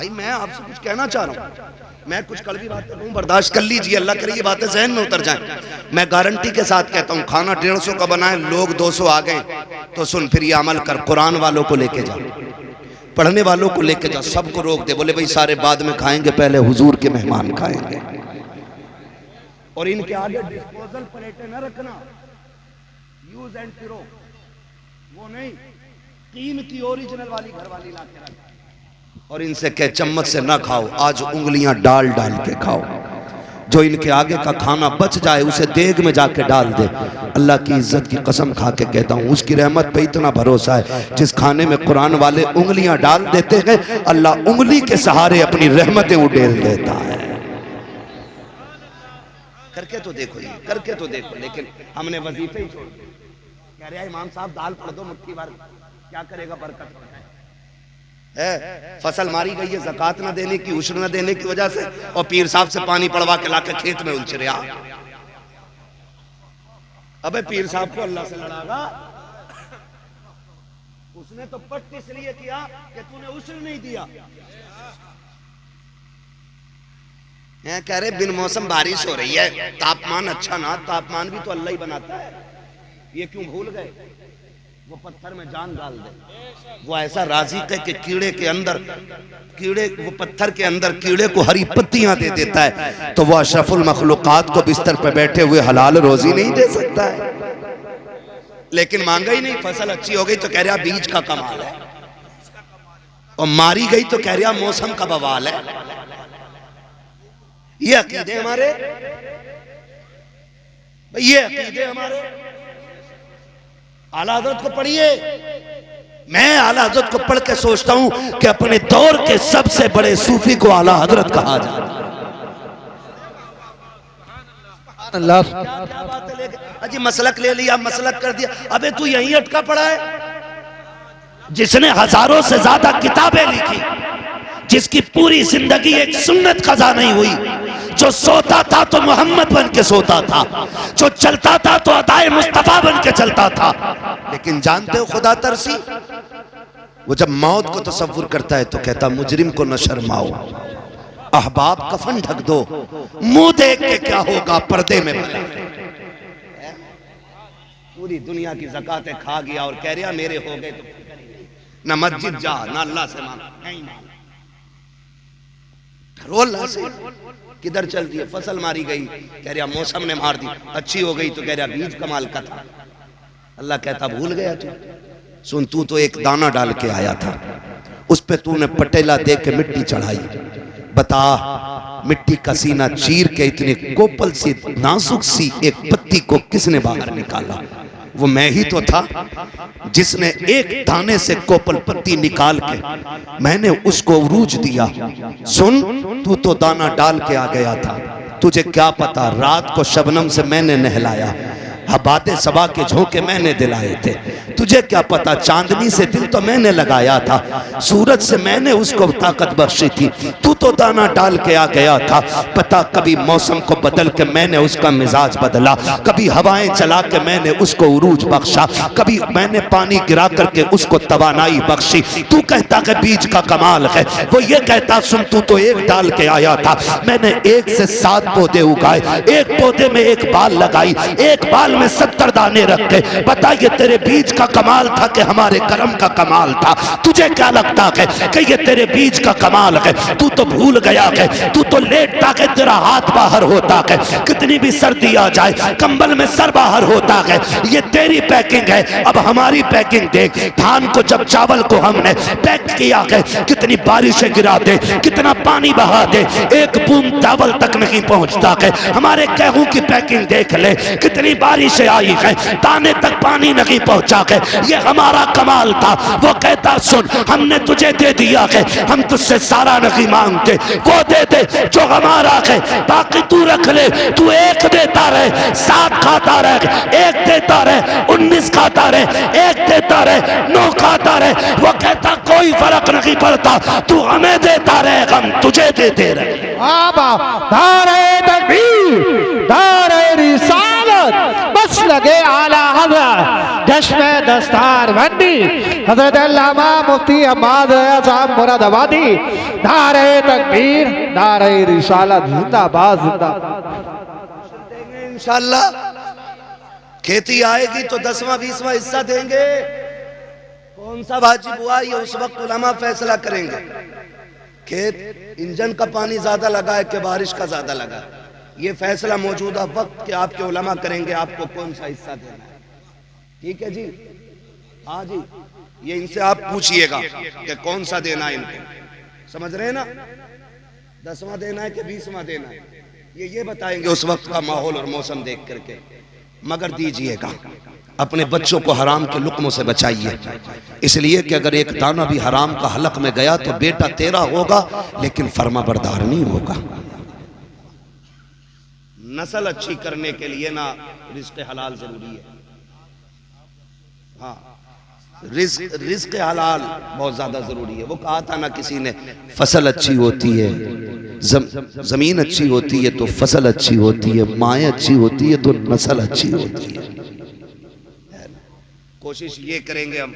भाई मैं आपसे कुछ कहना चाह रहा हूँ, मैं कुछ कड़वी बातें कहूँ बर्दाश्त कर लीजिए, अल्लाह करे ये बातें जहन में उतर जाएं। मैं गारंटी के साथ कहता हूँ, खाना 150 का बनाए, लोग 200 आ गए तो सुन फिर ये अमल कर, कुरान वालों को लेके जा, पढ़ने वालों को लेके जा, सबको रोक दे, बोले भाई सारे बाद में खाएंगे, पहले हुजूर के मेहमान खाएंगे। और इनके आगे डिस्पोजल प्लेटें न रखना, यूज एंड थ्रो, वो नहीं, कीमती ओरिजिनल वाली घर वाली ला के रखना। और इनसे कह चम्मच से ना खाओ, आज उंगलियां डाल डाल के खाओ। जो इनके आगे का खाना बच जाए उसे देग में जाके डाल दे। अल्लाह की इज्जत की कसम खा के कहता हूँ, उसकी रहमत पे इतना भरोसा है, जिस खाने में कुरान वाले उंगलियां डाल देते हैं, अल्लाह उंगली के सहारे अपनी रहमतें उड़ेल देता है। करके तो देखो, ये करके तो देखो। लेकिन हमने वजीफे ही छोड़ दिए। कह रहे इमाम साहब दाल पढ़ दो मुट्ठी भर, क्या करेगा, बरकत है। फसल मारी गई है ज़कात ना देने की, उश्र ना देने की वजह से, और पीर साहब से पानी पड़वा के लाके खेत में उलझ रहा। अबे पीर साहब को अल्लाह से लड़ागा, उसने तो पट्ट इसलिए किया कि तूने उश्र नहीं दिया। कह रहे बिन मौसम बारिश हो रही है, तापमान अच्छा ना, तापमान भी तो अल्लाह ही बनाता है, ये क्यों भूल गए? वो पत्थर में जान डाल दे, वो ऐसा राज़िक है कि कीड़े के अंदर, कीड़े वो पत्थर के अंदर कीड़े को हरी पत्तियां दे देता है, तो वो अशरफुल मखलूकात को बिस्तर पे बैठे हुए हलाल रोजी नहीं दे सकता है। लेकिन मांगा ही नहीं, फसल अच्छी हो गई तो कह रहा बीज का कमाल है, और मारी गई तो कह रहा मौसम का बवाल है। ये अकीदे हमारे, ये अकीदे हमारे। आला हज़रत को पढ़िए, मैं आला हज़रत को पढ़ के सोचता हूं कि अपने दौर के सबसे बड़े सूफी को आला हज़रत कहा जाता है। अल्लाह क्या बात है, अजी मसलक ले लिया, मसलक कर दिया। अबे तू यहीं अटका पड़ा है, जिसने हजारों से ज्यादा किताबें लिखी, जिसकी पूरी जिंदगी एक सुन्नत कज़ा नहीं हुई, जो सोता था तो मोहम्मद बन के सोता था, जो चलता था तो अदाए मुस्तफा बन के चलता था। लेकिन जानते हो खुदा तरसी, वो जब मौत को तसव्वुर करता है तो कहता मुजरिम को न शर्माओ, अहबाब कफन ढक दो, मुंह देख के क्या होगा पर्दे में। पूरी दुनिया की ज़कातें खा गया और कह रहा मेरे हो गए तो ना मस्जिद जा, ना अल्लाह से मांग, नहीं मांग, अल्लाह से। किधर चल दिए, फसल मारी गई, कह रहा मौसम ने मार दी, अच्छी हो गई तो कह रहा बीज कमाल का था। अल्लाह कहता भूल गया तू, सुन तू तो एक दाना डाल के आया था, उस पे तूने पटेला दे के मिट्टी चढ़ाई, बता मिट्टी का सीना चीर के इतनी कोपल सी नाजुक सी एक पत्ती को किसने बाहर निकाला? वो मैं ही तो था, जिसने एक दाने से कोपल पत्ती निकाल के मैंने उसको उरूज दिया। सुन तू तो दाना डाल के आ गया था, तुझे क्या पता रात को शबनम से मैंने नहलाया, हबाते सबा के झोंके मैंने दिलाए थे, तुझे क्या पता चांदनी से दिल तो मैंने लगाया था, सूरज से मैंने उसको ताकत बख्शी थी, तू तो दाना डाल के आ गया था। पता कभी मौसम को बदल के मैंने उसका मिजाज बदला, कभी हवाएं चला के मैंने उसको उरूज बख्शा, कभी मैंने पानी गिरा करके उसको तवानाई बख्शी। तू कहता कि बीज का कमाल है, वो ये कहता सुन तू तो एक डाल के आया था, मैंने 1 से 7 पौधे उगाए, एक पौधे में एक बाल लगाई, एक बाल में 70 दाने रख के। बताइए तेरे बीज का कमाल था कि हमारे कर्म का कमाल था? तुझे क्या लगता है कि ये तेरे बीज का कमाल है? तू तो भूल गया है, तू तो लेटता है तेरा हाथ बाहर होता है, कितनी भी सर्दी आ जाए कंबल में सर बाहर होता है। ये तेरी पैकिंग है, अब हमारी पैकिंग देख। धान को जब चावल को हमने पैक किया है, कितनी बारिशें गिरा दे, कितना पानी बहा दे, एक बूंद चावल तक नहीं पहुंचता है। हमारे गेहूं की पैकिंग देख ले, कितनी बारिशें आई है, दाने तक पानी नहीं पहुंचा है। ये हमारा कमाल था। वो कहता सुन हमने तुझे दे दिया है, हम तुझसे सारा नहीं मांगते, वो दे दे जो हमारा है, बाकी तू रख ले। तू एक देता रहे, 7 खाता रहे, एक देता रहे, 19 खाता रहे, एक देता रहे, 9 खाता रहे। वो कहता कोई फर्क नहीं पड़ता, तू हमें देता रहे, हम तुझे देते रहे। नारे तकबीर, नारे रिसालत, बस लगे आला हज़रत। चश्मे दस्तार बंदी हजरत अल्लामा मुफ्ती अहमद साहब मुरादाबादी। नारे तकबीर, नारे रिसालत, जिंदाबाद जिंदाबाद। इंशाअल्लाह खेती आएगी तो 10वां 20वां हिस्सा देंगे। कौन सा वाजिब हुआ ये उस वक्त उलमा फैसला करेंगे। खेत इंजन का पानी ज्यादा लगा है कि बारिश का ज्यादा लगा, ये फैसला मौजूदा वक्त के आपके उलमा करेंगे आपको कौन सा हिस्सा देना है। ठीक है जी, हाँ जी, ये इनसे आप पूछिएगा कि कौन सा देना है इनको। समझ रहे हैं ना, 10वां देना है कि 20वां देना है, ये बताएंगे उस वक्त का माहौल और मौसम देख करके। मगर दीजिएगा, अपने बच्चों को हराम के लुक्मों से बचाइए, इसलिए कि अगर एक दाना भी हराम का हलक में गया तो बेटा तेरा होगा लेकिन फर्माबरदार नहीं होगा। नस्ल अच्छी करने के लिए ना रिज़्क़ हलाल जरूरी है। हाँ, रिज़्क़ हलाल बहुत ज्यादा जरूरी है। वो कहा था ना किसी ने, फसल अच्छी होती है, जमीन अच्छी होती है तो फसल अच्छी होती है, माएँ अच्छी होती है तो नस्ल अच्छी होती है। कोशिश ये करेंगे हम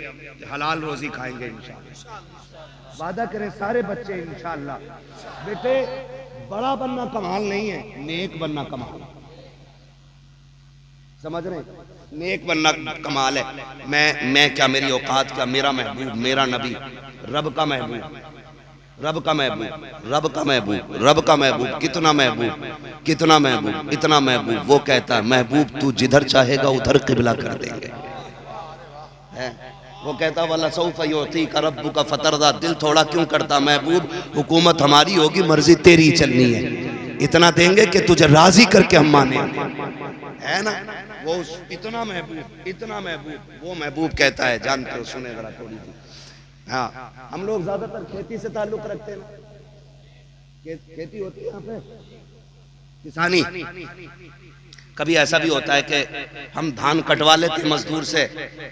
हलाल रोजी खाएंगे इंशाअल्लाह। वादा करें सारे बच्चे इंशाअल्लाह। बेटे बड़ा बनना कमाल नहीं है, नेक बनना कमाल। समझ रहे, नेक बनना कमाल है। मैं क्या, मेरी औकात क्या, मेरा महबूब, मेरा नबी, रब का महबूब, रब का महबूब, रब का महबूब, रब का महबूब, कितना महबूब, कितना महबूब, इतना महबूब। वो कहता है महबूब तू जिधर चाहेगा उधर किबला कर देंगे। वो कहता वाला सौफ योती का रब्बु का फतरदा, दिल थोड़ा क्यों करता महबूब, हुकूमत हमारी होगी, मर्जी तेरी चलनी है। इतना देंगे कि तुझे राजी करके हम माने, है ना। वो इतना महबूब, इतना महबूब, वो महबूब कहता है, जानते हो, सुने जरा थोड़ी सी। हाँ, हम लोग ज्यादातर खेती से ताल्लुक रखते हैं ना, खेती होती है यहाँ पे, किसानी। कभी ऐसा भी होता है कि हम धान कटवा लेते मजदूर से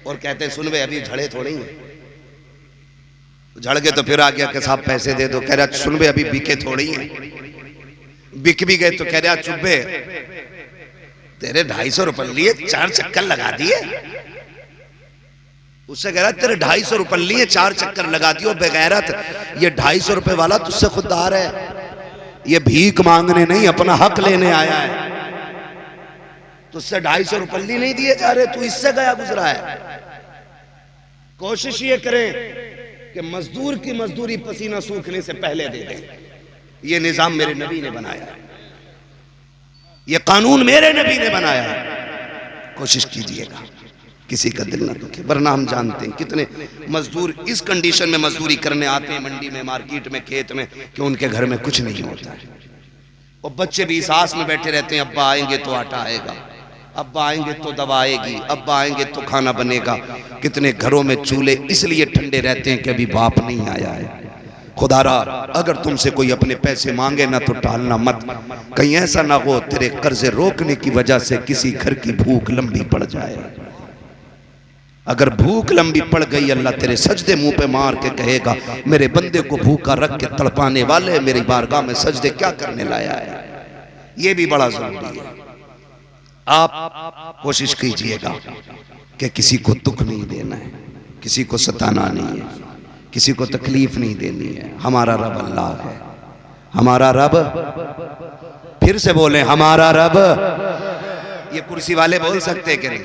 और कहते हैं सुन बे अभी झड़े थोड़े ही हैं, झड़ गए तो फिर आ गया कि साहब पैसे दे दो, कह रहा सुन बे अभी बिके थोड़े ही हैं, बिक भी गए तो कह रहा चुप्पे तेरे 250 रुपए लिए 4 चक्कर लगा दिए। उससे कह रहा तेरे 250 रुपए लिए 4 चक्कर लगा दियो बेगैरत, ये 250 रुपए वाला तुझसे खुददार है, ये भीख मांगने नहीं अपना हक लेने आया है। तुझसे 250 रुपये नहीं दिए जा रहे, तू इससे गया गुजरा है। कोशिश ये करें कि मजदूर की मजदूरी पसीना सूखने से पहले दे दें। ये निजाम मेरे नबी ने बनाया है, ये कानून मेरे नबी ने बनाया है। कोशिश कीजिएगा किसी का दिल ना दुखे, वरना हम जानते हैं कितने मजदूर इस कंडीशन में मजदूरी करने आते हैं मंडी में, मार्केट में, खेत में, कि उनके घर में कुछ नहीं होता है। और बच्चे भी इस आस में बैठे रहते हैं अब्बा आएंगे तो आटा आएगा, अब्बा आएंगे तो दवा आएगी, अब्बा आएंगे तो खाना बनेगा। कितने घरों में चूल्हे इसलिए ठंडे रहते हैं कि अभी बाप नहीं आया है। खुदारा अगर तुमसे कोई अपने पैसे मांगे ना तो टालना मत, कहीं ऐसा ना हो तेरे कर्जे रोकने की वजह से किसी घर की भूख लंबी पड़ जाए। अगर भूख लंबी पड़ गई अल्लाह तेरे सजदे मुंह पे मार के कहेगा मेरे बंदे को भूखा रख के तड़पाने वाले मेरी बारगाह में सजदे क्या करने लाया है। ये भी बड़ा जरूरी है। आप कोशिश कीजिएगा कि किसी को दुख नहीं देना है, किसी को सताना नहीं है, किसी को तकलीफ नहीं देनी है। हमारा रब अल्लाह है, हमारा रब, फिर से बोले हमारा रब। ये कुर्सी वाले बोल सकते कि नहीं,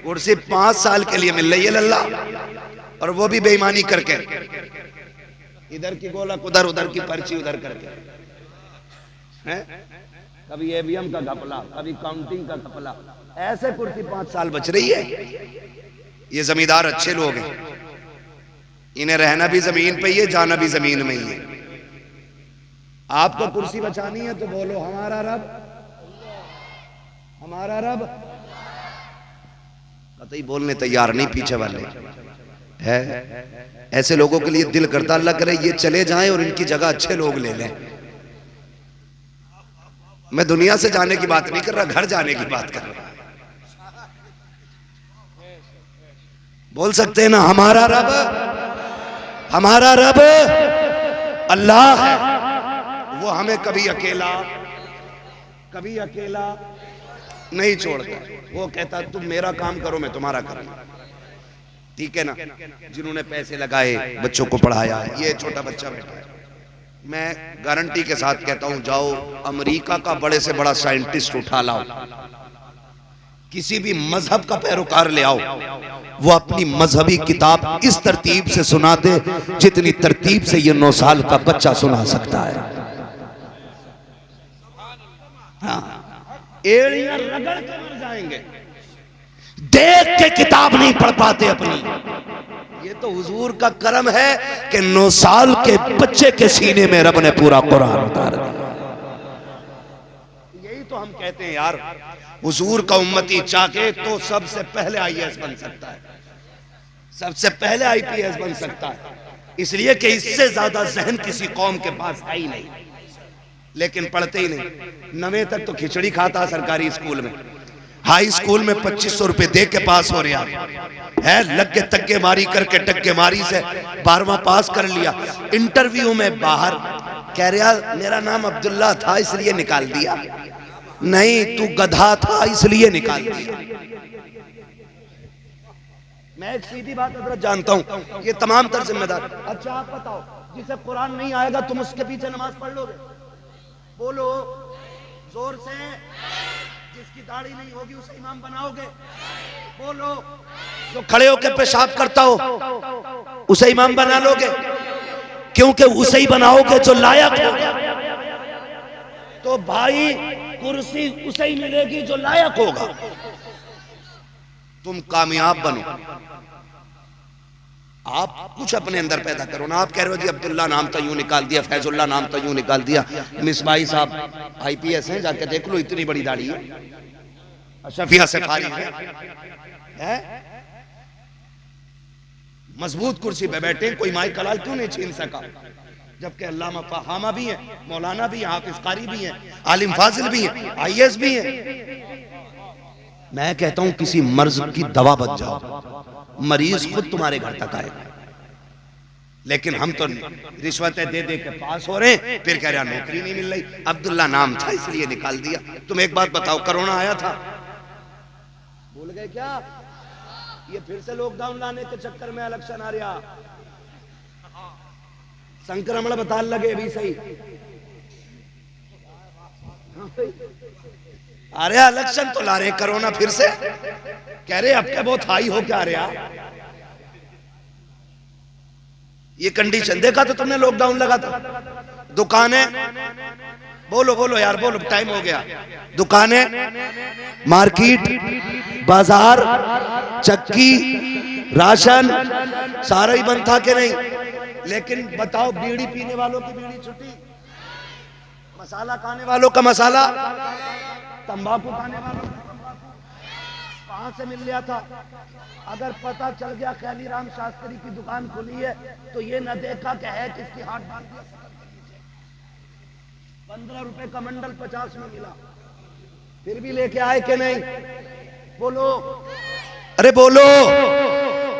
कुर्सी 5 साल के लिए मिल रही है लल्ला, और वो भी बेईमानी करके, इधर की गोलक उधर, उधर की पर्ची उधर करके, हैं? कभी एवीएम का घपला, कभी काउंटिंग का घपला, ऐसे कुर्सी 5 साल बच रही है। ये जमींदार अच्छे लोग हैं, इन्हें रहना भी जमीन पे ही है, जाना भी जमीन में ही है। आपको कुर्सी बचानी है तो बोलो हमारा रब, हमारा रब। कतई बोलने तैयार नहीं पीछे वाले है। ऐसे लोगों के लिए दिल करता अल्लाह करे ये चले जाएं और इनकी जगह अच्छे लोग ले लें। मैं दुनिया से जाने की बात नहीं कर रहा, घर जाने की बात कर रहा। बोल सकते हैं ना हमारा रब, हमारा रब अल्लाह है। वो हमें कभी अकेला नहीं छोड़ता। वो कहता तुम मेरा काम करो मैं तुम्हारा करूंगा। ठीक है ना, जिन्होंने पैसे लगाए बच्चों को पढ़ाया। ये छोटा बच्चा बैठा है, मैं गारंटी के साथ कहता हूं, जाओ अमेरिका का बड़े से बड़ा साइंटिस्ट उठा लाओ, किसी भी मजहब का पैरोकार ले आओ, वो अपनी मजहबी किताब इस तरतीब से सुना दे जितनी तरतीब से ये 9 साल का बच्चा सुना सकता है। हाँ, एड़ियां रगड़ के मर जाएंगे, देख के किताब नहीं पढ़ पाते अपनी। ये तो हुजूर का करम है कि 9 साल के बच्चे के सीने में रब ने पूरा कुरान उतार दिया। यही तो हम कहते हैं यार, हुजूर का उम्मती चाहे तो सबसे पहले IAS बन सकता है, सबसे पहले IPS बन सकता है, इसलिए कि इससे ज्यादा जहन किसी कौम के पास है ही नहीं, लेकिन पढ़ते ही नहीं। 9वीं तक तो खिचड़ी खाता सरकारी स्कूल में, हाई स्कूल में 2500 रुपए दे के पास हो रहा है, लग के तक्के मारी करके टक्के मारी से 12वां पास कर लिया। इंटरव्यू में बाहर कह रहा मेरा नाम अब्दुल्ला था इसलिए निकाल दिया, नहीं तू गधा था इसलिए निकाल दिया। मैं एक सीधी बात हजरत जानता हूं, ये तमाम तर जिम्मेदार। अच्छा आप बताओ, जिसे कुरान नहीं आएगा तुम उसके पीछे नमाज पढ़ लोगे? बोलो जोर से। जिसकी दाढ़ी नहीं होगी उसे इमाम बनाओगे? बोलो। जो खड़े होकर पेशाब करता हो उसे इमाम बना लोगे? क्योंकि उसे ही बनाओगे जो लायक होगा। तो भाई कुर्सी उसे ही मिलेगी जो लायक होगा। तुम कामयाब बनो, आप कुछ अपने अंदर पैदा करो ना। आप कह रहे हो जी अब्दुल्ला नाम तो यूं निकाल दिया, फैजुल्ला नाम तो यूं निकाल दिया। मिसबाई साहब IPS हैं, जाके देख लो, इतनी बड़ी दाढ़ी है। शफिया से फारिग है, मजबूत कुर्सी पे बैठे, कोई माई कलाल क्यों नहीं छीन सका? जबकि अल्लामा फहामा भी है, मौलाना भी है, हाफिज कारी भी है, आलिम फाजिल भी है, IAS भी है। मैं कहता हूं किसी मर्ज की दवा बच जाओ, मरीज खुद तुम्हारे घर तक आएगा। लेकिन हम तो रिश्वतें दे दे के पास हो रहे हैं, फिर कह रहे नौकरी नहीं मिल रही, अब्दुल्ला नाम था इसलिए निकाल दिया। तुम एक बात बताओ, कोरोना आया था, भूल गए क्या? ये फिर से लॉकडाउन लाने के चक्कर में इलेक्शन आ रहा, संक्रमण बता लगे भी सही। अरे इलेक्शन तो ला रहे, कोरोना फिर से कह रहे अब क्या बहुत हाई हो क्या रहा। ये कंडीशन देखा तो तुमने, लॉकडाउन लगा था, दुकानें, बोलो बोलो यार बोलो, टाइम हो गया। दुकानें, मार्केट, बाजार, चक्की, राशन सारा ही बंद था कि नहीं? लेकिन बताओ, बीड़ी पीने वालों की बीड़ी छुट्टी, मसाला खाने वालों का मसाला, तंबाकू खाने वालों का तंबाकू कहां से मिल गया था? अगर पता चल गया खैलीराम शास्त्री की दुकान खुली है तो ये न देखा कि है किसकी, हाथ बांध दिया। 15 रुपए का मंडल 50 में मिला, फिर भी लेके आए कि नहीं? बोलो, अरे बोलो।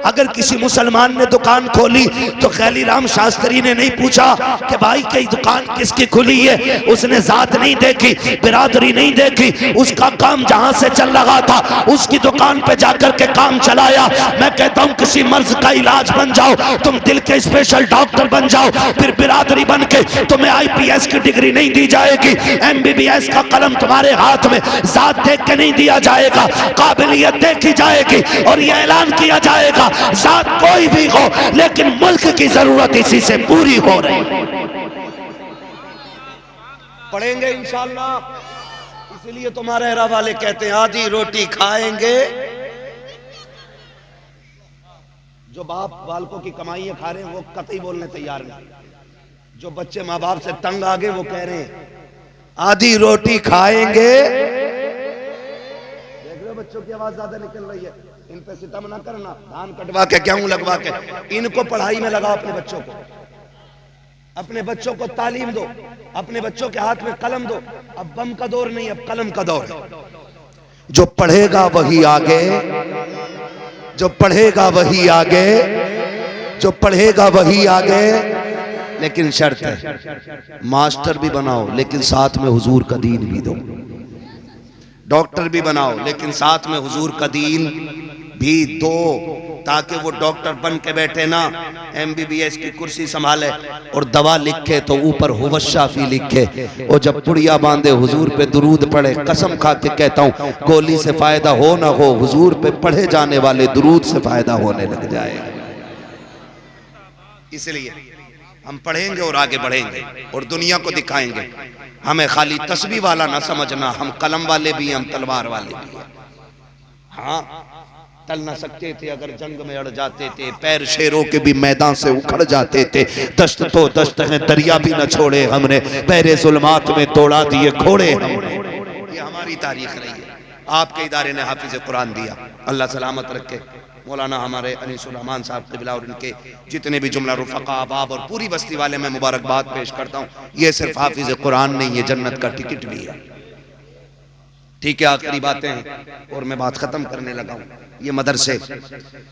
अगर किसी मुसलमान ने दुकान खोली तो खैलीराम शास्त्री ने नहीं पूछा कि भाई कई दुकान किसकी खुली है, उसने जात नहीं देखी, बिरादरी नहीं देखी, उसका काम जहां से चल रहा था उसकी दुकान पे जाकर के काम चलाया। मैं कहता हूं किसी मर्ज का इलाज बन जाओ, तुम दिल के स्पेशल डॉक्टर बन जाओ, फिर बिरादरी बन के तुम्हें IPS की डिग्री नहीं दी जाएगी, MBBS का कलम तुम्हारे हाथ में जात देख के नहीं दिया जाएगा, काबिलियत देखी जाएगी और यह ऐलान किया जाएगा जात कोई भी हो लेकिन मुल्क की जरूरत इसी से पूरी हो रही। पढ़ेंगे इंशाअल्लाह, इसलिए तुम्हारे रहरा वाले कहते हैं आधी रोटी खाएंगे। जो बाप बालकों की कमाइयां खा रहे हैं वो कतई बोलने तैयार नहीं, जो बच्चे माँ बाप से तंग आ गए वो कह रहे हैं आधी रोटी खाएंगे। देख रहे हो बच्चों की आवाज ज्यादा निकल रही है, इन पे सितम ना करना, धान कटवा के गेहूं लगवा के, इनको पढ़ाई में लगाओ। अपने बच्चों को, अपने बच्चों को तालीम दो, अपने बच्चों के हाथ में कलम दो। अब बम का दौर नहीं, अब कलम का दौर है। जो पढ़ेगा वही आगे, जो पढ़ेगा वही आगे, जो पढ़ेगा वही आगे। लेकिन शर्त है, मास्टर भी बनाओ लेकिन साथ में हुजूर का दीन भी दो, डॉक्टर भी बनाओ लेकिन साथ में हुजूर का दीन भी दो, ताकि वो डॉक्टर बन के बैठे ना, MBBS की कुर्सी संभाले और दवा लिखे तो ऊपर हुवशाफी लिखे, और जब पुड़िया बांधे हुजूर पे दुरूद पढ़े। कसम खा के कहता हूँ, गोली से फायदा हो ना हो, हुजूर पे पढ़े जाने वाले दुरूद से फायदा होने लग जाएगा। इसलिए हम पढ़ेंगे और आगे बढ़ेंगे और दुनिया को दिखाएंगे। हमें खाली तस्बीह वाला ना समझना, हम कलम वाले भी हैं, हम तलवार वाले भी हैं। हाँ, टल ना सकते थे अगर जंग में अड़ जाते थे, पैर शेरों के भी मैदान से उखड़ जाते थे। दश्त तो दश्त है, दरिया भी न छोड़े हमने, पैरे जुल्मात में तोड़ा दिए घोड़े हमने। ये हमारी तारीख रही है। आपके इदारे ने हाफिज कुरान दिया, अल्लाह सलामत रखे। मौलाना हमारे अनीसुर रहमान साहब क़िबला और इनके जितने भी जुमला रुफ़क़ा अहबाब और पूरी बस्ती वाले मैं मुबारकबाद पेश करता हूँ। ये सिर्फ हाफिज कुरान नहीं, ये जन्नत का टिकट भी है। ठीक है, आखिरी बातें हैं और मैं बात खत्म करने लगा हूँ। ये मदरसे,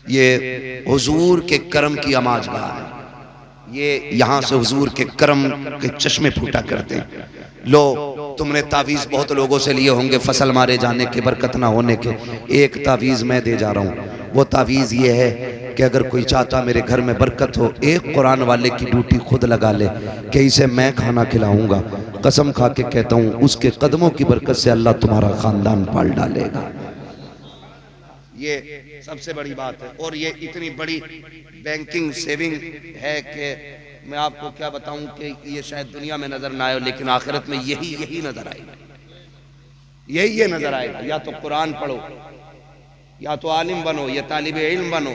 ये हुजूर के करम की आमाजगाह है। ये यहाँ से हुजूर के करम के चश्मे फूटा करते हैं। लो, तुमने तावीज़ बहुत लोगों से लिए होंगे फसल मारे जाने के, बरकत ना होने के। एक तावीज़ मैं दे जा रहा हूँ। वो तावीज़ ये है कि अगर कोई चाहता मेरे घर में बरकत हो, एक कुरान वाले की ड्यूटी खुद लगा ले कि इसे मैं खाना खिलाऊंगा। कसम खा के कहता हूँ, उसके कदमों की बरकत से अल्लाह तुम्हारा खानदान पाल डालेगा। ये सबसे बड़ी बात है। और ये इतनी बड़ी बैंकिंग सेविंग है कि मैं आपको क्या बताऊं कि ये शायद दुनिया में नजर ना आए, लेकिन आखिरत में यही नजर आएगा, यही नजर आएगा। या तो कुरान पढ़ो, या तो आलिम बनो, या तालिबे इल्म बनो,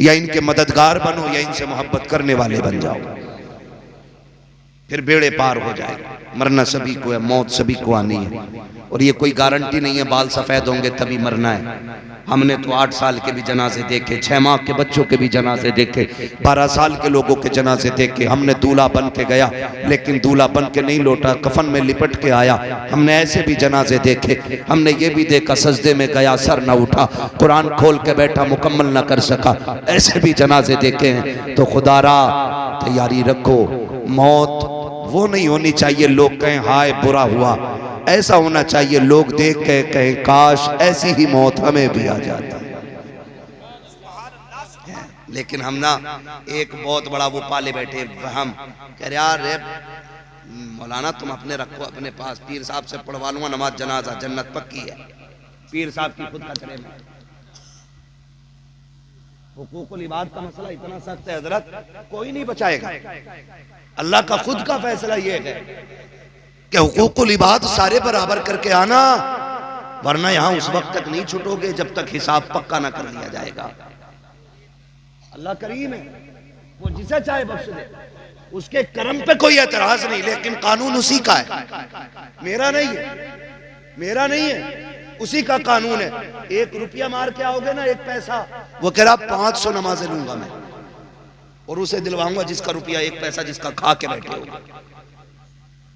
या इनके मददगार बनो, या इनसे मोहब्बत करने वाले बन जाओ, फिर बेड़े पार हो जाएगा। मरना सभी को है, मौत सभी को आनी है, और ये कोई गारंटी नहीं है बाल सफेद होंगे तभी मरना है। हमने तो 8 साल के भी जनाजे देखे, 6 माह के बच्चों के भी जनाजे देखे, 12 साल के लोगों के जनाजे देखे। हमने दूल्हा बन के गया, लेकिन दूल्हा बन के नहीं लौटा, कफन में लिपट के आया। हमने ऐसे भी जनाजे देखे। हमने ये भी देखा सजदे में गया, सर न उठा, कुरान खोल के बैठा, मुकम्मल न कर सका। ऐसे भी जनाजे देखे हैं। तो खुदारा तैयारी रखो। मौत वो नहीं होनी चाहिए लोग कहें हाय बुरा हुआ, ऐसा होना चाहिए लोग देख के कहें काश ऐसी ही मौत हमें भी आ जाती। लेकिन हम ना एक बहुत बड़ा वो पाले बैठे, हम कह रहे यार मौलाना तुम अपने रखो अपने पास, पीर साहब से पढ़वा लूंगा नमाज जनाजा, जन्नत पक्की है। पीर साहब की खुद का करें। हुकूकुल इबाद का मसला इतना सख्त है हजरत, कोई नहीं बचाएगा। अल्लाह का खुद का फैसला ये है कि हुकूकुल इबाद सारे बराबर करके आना, वरना यहां उस वक्त तक नहीं छूटोगे जब तक हिसाब पक्का ना कर लिया जाएगा। अल्लाह करीम है, वो जिसे चाहे बख्श दे, उसके करम पे कोई एतराज नहीं, लेकिन कानून उसी का है, मेरा नहीं है, मेरा नहीं है, उसी का कानून है। 1 रुपया मार के आओगे ना, 1 पैसा, वो कह रहा 500 नमाजें लूंगा मैं और उसे दिलवाऊंगा जिसका रुपया 1 पैसा जिसका खा के बैठे हो।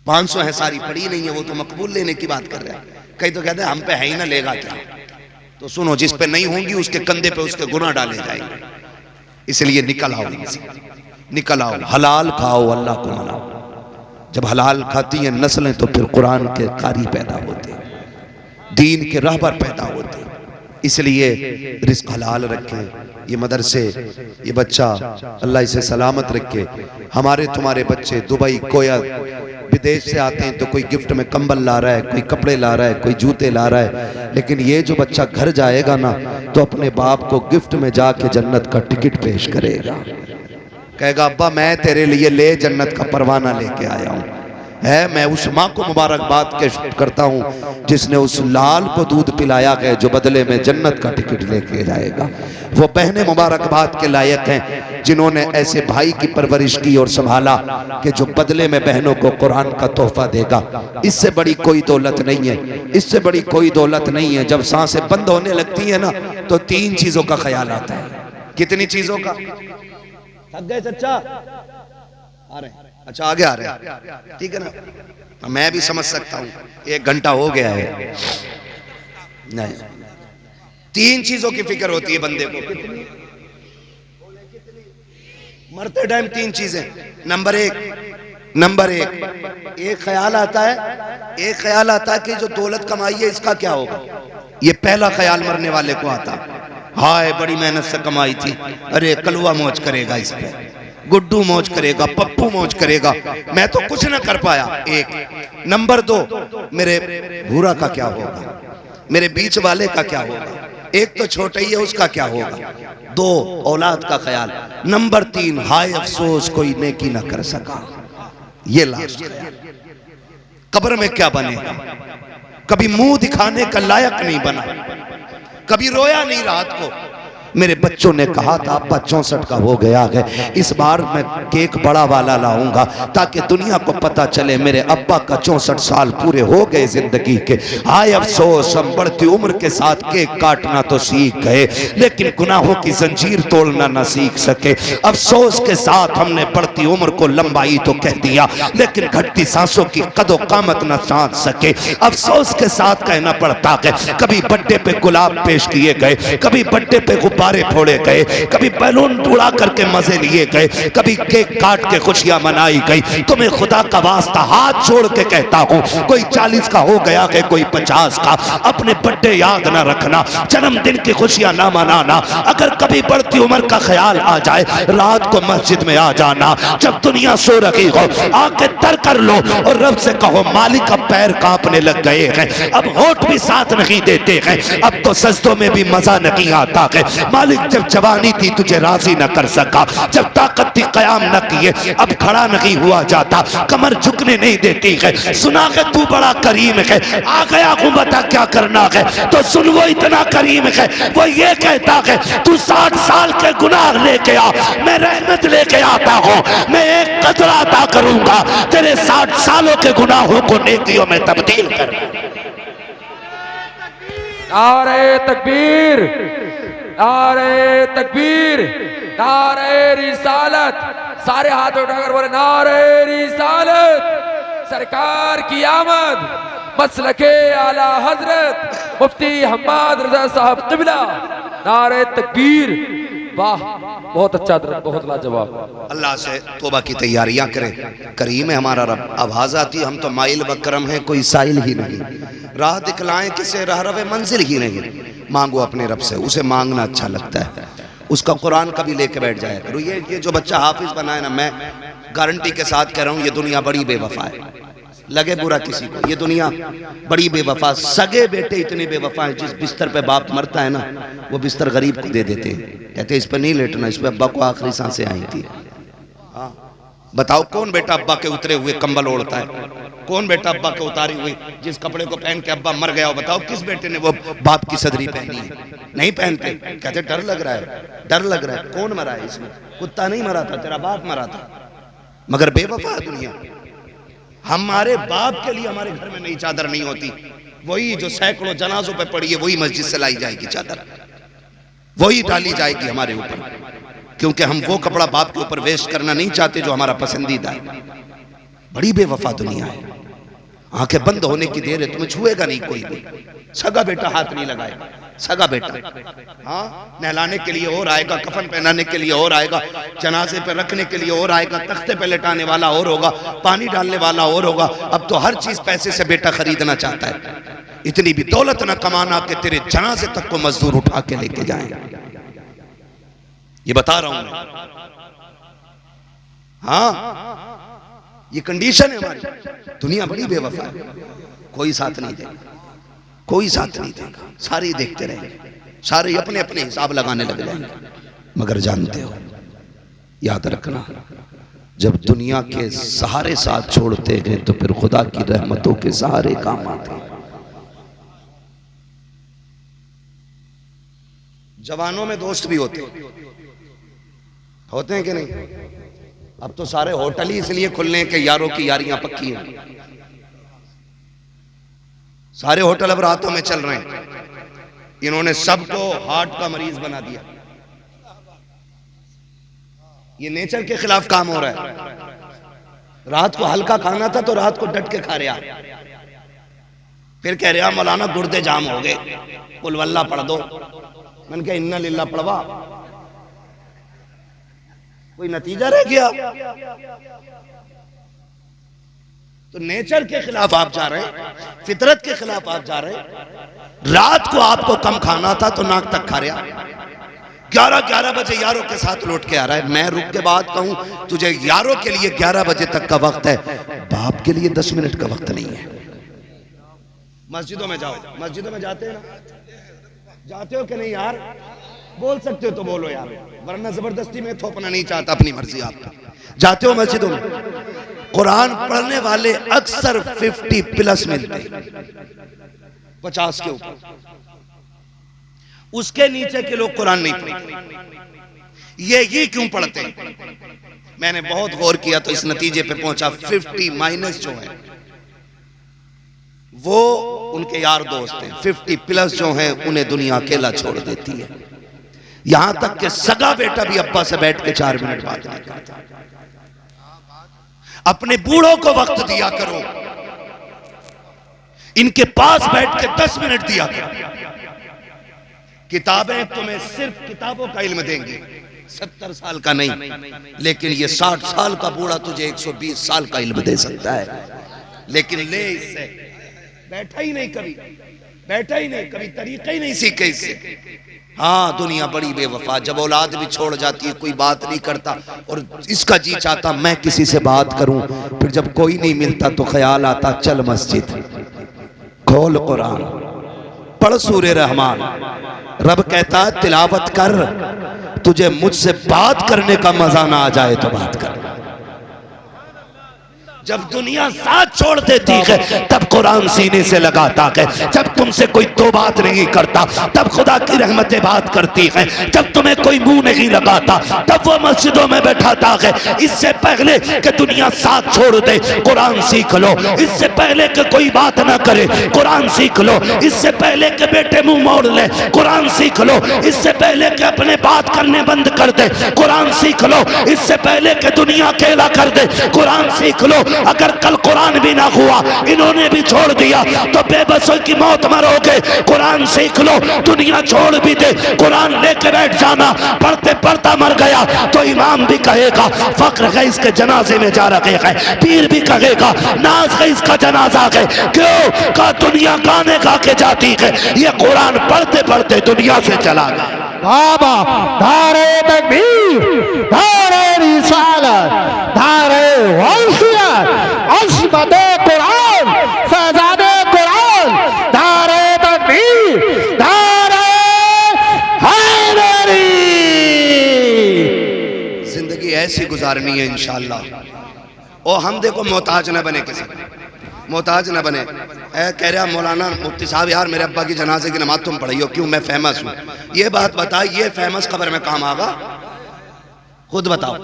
500 है, सारी पड़ी नहीं है, वो तो मकबूल लेने की बात कर रहा है। कई तो कहते हैं हम पे है ही ना, लेगा क्या। तो सुनो, जिस पे नहीं होंगी उसके कंधे पे उसके गुनाह डाले जाएंगे। इसलिए निकल आओ, निकल आओ, हलाल खाओ, अल्लाह को मनाओ। जब हलाल खाती हैं नस्लें तो फिर कुरान के कारी पैदा होते, दीन के रहबर पैदा होते। इसलिए रिस्क हलाल रखें। ये मदरसे, ये बच्चा अल्लाह इसे सलामत रखे। हमारे तुम्हारे बच्चे दुबई कोया विदेश से आते हैं तो कोई गिफ्ट में कंबल ला रहा है, कोई कपड़े ला रहा है, कोई जूते ला रहा है, लेकिन ये जो बच्चा घर जाएगा ना तो अपने बाप को गिफ्ट में जाके जन्नत का टिकट पेश करेगा, कहेगा अब्बा मैं तेरे लिए ले जन्नत का परवाना लेके आया हूँ। है, मैं उस माँ को मुबारकबाद करता हूँ जिसने उस लाल को दूध पिलाया है जो बदले में जन्नत का टिकट लेके जाएगा। वो बहनें मुबारकबाद के लायक हैं जिन्होंने ऐसे भाई की परवरिश की और संभाला कि जो बदले में बहनों को कुरान का तोहफा देगा। इससे बड़ी कोई दौलत नहीं है, इससे बड़ी कोई दौलत नहीं है। जब सांसें बंद होने लगती है ना तो 3 चीजों का ख्याल आता है। कितनी चीजों का? थक गए चच्चा? आ रहे, अच्छा आगे आ रहे हैं, ठीक है ना। मैं भी समझ सकता हूँ 1 घंटा हो गया है। नहीं, 3 चीजों की फिक्र होती है बंदे को। मरते टाइम 3 चीजें। नंबर एक, एक ख्याल आता है कि जो दौलत कमाई है इसका क्या होगा। ये पहला ख्याल मरने वाले को आता। हाय बड़ी मेहनत से कमाई थी। अरे कलवा मौज करेगा इस पे, गुड्डू मौज करेगा, पप्पू मौज करेगा, मैं तो कुछ ना कर पाया। एक नंबर 2, मेरे भूरा का क्या होगा, मेरे बीच वाले का क्या होगा, एक तो छोटा ही है उसका क्या होगा, 2 औलाद का ख्याल, नंबर 3 हाय अफसोस कोई नेकी ना कर सका। ये लास्ट कब्र में क्या बनेगा, कभी मुंह दिखाने का लायक नहीं बना, कभी रोया नहीं रात को। मेरे बच्चों ने कहा था अब्बा 64 का हो गया है, इस बार मैं केक बड़ा वाला लाऊंगा ताकि दुनिया को पता चले मेरे अब्बा का 64 साल पूरे हो गए जिंदगी के। हाय अफसोस हम बढ़ती उम्र के साथ केक काटना तो सीख गए लेकिन गुनाहों की जंजीर तोड़ना ना सीख सके। अफसोस के साथ हमने बढ़ती उम्र को लंबाई तो कह दिया लेकिन घटती सांसों की कदो कामत ना साध सके। अफसोस के साथ कहना पड़ता है कभी बर्थडे पे गुलाब पेश किए गए, कभी बर्थडे पे गुब्बारे फोड़े गए, कभी बैलून उड़ा करके मजे लिए गए, कभी केक काट के खुशियां मनाई गई। तुम्हें खुदा का वास्ता हाथ छोड़ के कहता हूं, कोई 40 का हो गया है कोई 50 का, अपने बर्थडे याद ना रखना, जन्मदिन की खुशियां ना मनाना। अगर कभी बढ़ती उम्र का ख्याल आ जाए रात को मस्जिद में आ जाना, जब दुनिया सो रही हो आके तर कर लो और रब से कहो मालिक अब पैर कांपने लग गए हैं, अब होठ भी साथ नहीं देते हैं, अब तो सजदों में भी मजा नहीं आता है। मालिक जब जवानी थी तुझे राजी न कर सका, जब ताकत थी कयाम न किए, अब खड़ा नहीं हुआ जाता, कमर झुकने नहीं देती है। सुना है तू बड़ा करीम है, आ गया हूं बता क्या करना है, तो सुन वो इतना करीम है, वो ये कहता है तू 60 साल के गुनाह लेके आ, मैं रहमत लेके आता हूं, मैं एक कतरा अता करूंगा, तेरे 60 सालों के गुनाहों को नेकियों में तब्दील कर। नारे तकबीर, नारे तकबीर, नारे रिसालत। सारे हाथ उठाकर बोले नारे रिसालत, सरकार की आमद, मसलके आला हजरत मुफ्ती हम्माद रजा साहब किबला। नारे तकबीर। वाह बहुत अच्छा, बहुत लाजवाब। अल्लाह से तौबा की तैयारियां करें, करीम है हमारा रब। आवाज आती हम तो माइल बकरम है कोई साइल ही नहीं, राह दिखलाएं किसे राह रवे मंजिल ही नहीं। मांगो अपने रब से, उसे मांगना अच्छा लगता है, उसका कुरान कभी लेके बैठ जाए करो। ये जो बच्चा हाफिज बना है ना, मैं गारंटी के साथ कह रहा हूँ ये दुनिया बड़ी बेवफा है, लगे बुरा किसी को, ये दुनिया बड़ी बेवफा। सगे बेटे इतने बेवफा हैं, जिस बिस्तर पे बाप मरता है ना वो बिस्तर गरीब को दे देते हैं, कहते हैं इस पर नहीं लेटना, इस पर अब्बा को आखिरी सांसें आई थी। हाँ बताओ कौन बेटा अब्बा के उतरे हुए कंबल ओढ़ता है, कौन बेटा अब्बा के उतारी हुई जिस कपड़े को पहन के अब्बा मर गया हो, बताओ किस बेटे ने वो बाप की सदरी पहनी है? नहीं पहनते, कहते डर लग रहा है, डर लग रहा है। कौन मरा है इसमें? कुत्ता नहीं मरा था, तेरा बाप मरा था। मगर बेवफा है दुनिया। हमारे बाप के लिए हमारे घर में नई चादर नहीं होती, वही जो सैकड़ों जनाजों पे पड़ी है वही मस्जिद से लाई जाएगी चादर, वही डाली जाएगी हमारे ऊपर, क्योंकि हम वो कपड़ा बाप के ऊपर वेस्ट करना नहीं चाहते जो हमारा पसंदीदा है। बड़ी बेवफा दुनिया है। आंखें बंद होने की देर है, तुम्हें छुएगा नहीं कोई भी, सगा बेटा हाथ नहीं लगाएगा, सगा बेटा। हाँ नहलाने के लिए और आएगा, कफन पहनाने के लिए और आएगा, जनाजे पे रखने के लिए और आएगा, तख्ते पे लेटाने वाला और होगा, पानी डालने वाला और होगा। अब तो हर चीज पैसे से बेटा खरीदना चाहता है। इतनी भी दौलत न कमाना कि तेरे जनाजे तक को मजदूर उठा के लेके जाए। ये बता रहा हूं मैं। हाँ ये कंडीशन है हमारी। दुनिया बड़ी बेवफा है, कोई साथ नहीं देगा, कोई साथ नहीं देगा, सारे देखते रहेंगे, सारे अपने अपने हिसाब लगाने लग जाएंगे। मगर जानते हो, याद रखना, जब दुनिया के सहारे साथ छोड़ते हैं तो फिर खुदा की रहमतों के सहारे काम आते हैं। जवानों में दोस्त भी होते हैं कि नहीं? अब तो सारे होटल ही इसलिए खुलने के यारों की यारियां पक्की हैं। सारे होटल अब रातों में चल रहे हैं। इन्होंने सबको हार्ट का मरीज बना दिया। ये नेचर के खिलाफ काम हो रहा है। रात को हल्का खाना था तो रात को डट के खा रहा, फिर कह रहा मौलाना गुर्दे जाम हो गए, कुल वल्ला पढ़ दो। मैंने कहा इन्ना लिल्ला पढ़वा, कोई नतीजा रह गया? तो नेचर के खिलाफ आप जा रहे हैं, फितरत के खिलाफ आप जा रहे हैं। रात को आपको कम खाना था तो नाक तक खा रहा, 11 बजे यारों के साथ लौट के आ रहा है। मैं रुक के बात कहूं तुझे यारों के लिए 11 बजे तक का वक्त है, बाप के लिए 10 मिनट का वक्त नहीं है। मस्जिदों में जाओ, मस्जिदों में जाते हैं ना, जाते हो कि नहीं यार? बोल सकते हो तो बोलो यार, वरना जबरदस्ती में थोपना नहीं चाहता, अपनी मर्जी आपकी। जाते हो मस्जिदों में? कुरान पढ़ने वाले अक्सर 50+ मिलते, 50 के ऊपर। उसके नीचे के लोग कुरान नहीं पढ़ते। ये क्यों पढ़ते? मैंने बहुत गौर किया तो इस नतीजे पे पहुंचा, 50- जो है वो उनके यार दोस्त हैं, 50+ जो हैं उन्हें दुनिया अकेला छोड़ देती है। यहां तक कि सगा बेटा भी अब्बा से बैठ के 4 मिनट बात नहीं करता। अपने बूढ़ों को वक्त दिया करो, इनके पास बैठ के 10 मिनट दिया करो। किताबें तुम्हें सिर्फ किताबों का इल्म देंगी, 70 साल का नहीं, लेकिन ये 60 साल का बूढ़ा तुझे 120 साल का इल्म दे सकता है। लेकिन ले इससे बैठा ही नहीं, कभी बैठा ही नहीं, कभी तरीका ही नहीं सीखे इससे। हाँ, दुनिया बड़ी बेवफा, जब औलाद भी छोड़ जाती है कोई बात नहीं करता, और इसका जी चाहता मैं किसी से बात करूं, फिर जब कोई नहीं मिलता तो ख्याल आता चल मस्जिद, खोल कुरान, पढ़ सूरे रहमान। रब कहता है तिलावत कर, तुझे मुझसे बात करने का मजा ना आ जाए तो बात कर। जब दुनिया साथ छोड़ देती है तब कुरान सीने से लगाता है। जब तुमसे कोई दो बात नहीं करता तब खुदा की रहमतें बात करती है। जब तुम्हें कोई मुंह नहीं लगाता तब वो मस्जिदों में बैठाता है। इससे पहले कि दुनिया साथ छोड़ दे कुरान सीख लो, इससे पहले कि कोई बात ना करे कुरान सीख लो, इससे पहले कि बेटे मुंह मोड़ ले कुरान सीख लो, इससे पहले कि अपने बात करने बंद कर दे कुरान सीख लो, इससे पहले कि दुनिया अकेला कर दे कुरान सीख लो। अगर कल कुरान भी ना हुआ, इन्होंने भी छोड़ दिया, तो बेबसों की मौत मरोगे। कुरान सीख लो, दुनिया छोड़ भी दे कुरान लेके बैठ जाना। पढ़ते पढ़ता मर गया तो इमाम भी कहेगा फक्र है इसके जनाजे में जा रखे हैं, पीर भी कहेगा नाज है इसका जनाजा है। क्यों? का दुनिया गाने गा के जाती है, ये कुरान पढ़ते पढ़ते दुनिया से चला गया। बाबा धारे तकबीर, धारे रिसालत, धारे वसीयत, अस्मदे कुरान, फैजादे कुरान, धारे तकबीर, धारे हैदरी। जिंदगी ऐसी गुजारनी है इंशाअल्लाह। और हम देखो मोहताज न बने, किसी मोहताज न बने। कह रहा मौलाना मुफ्ती साहब यार मेरे अब्बा की जनाजे की नमाज तुम पढ़ी हो, क्यों? मैं फेमस हूँ। ये बात बता, ये फेमस खबर में काम आगा? खुद बताओ।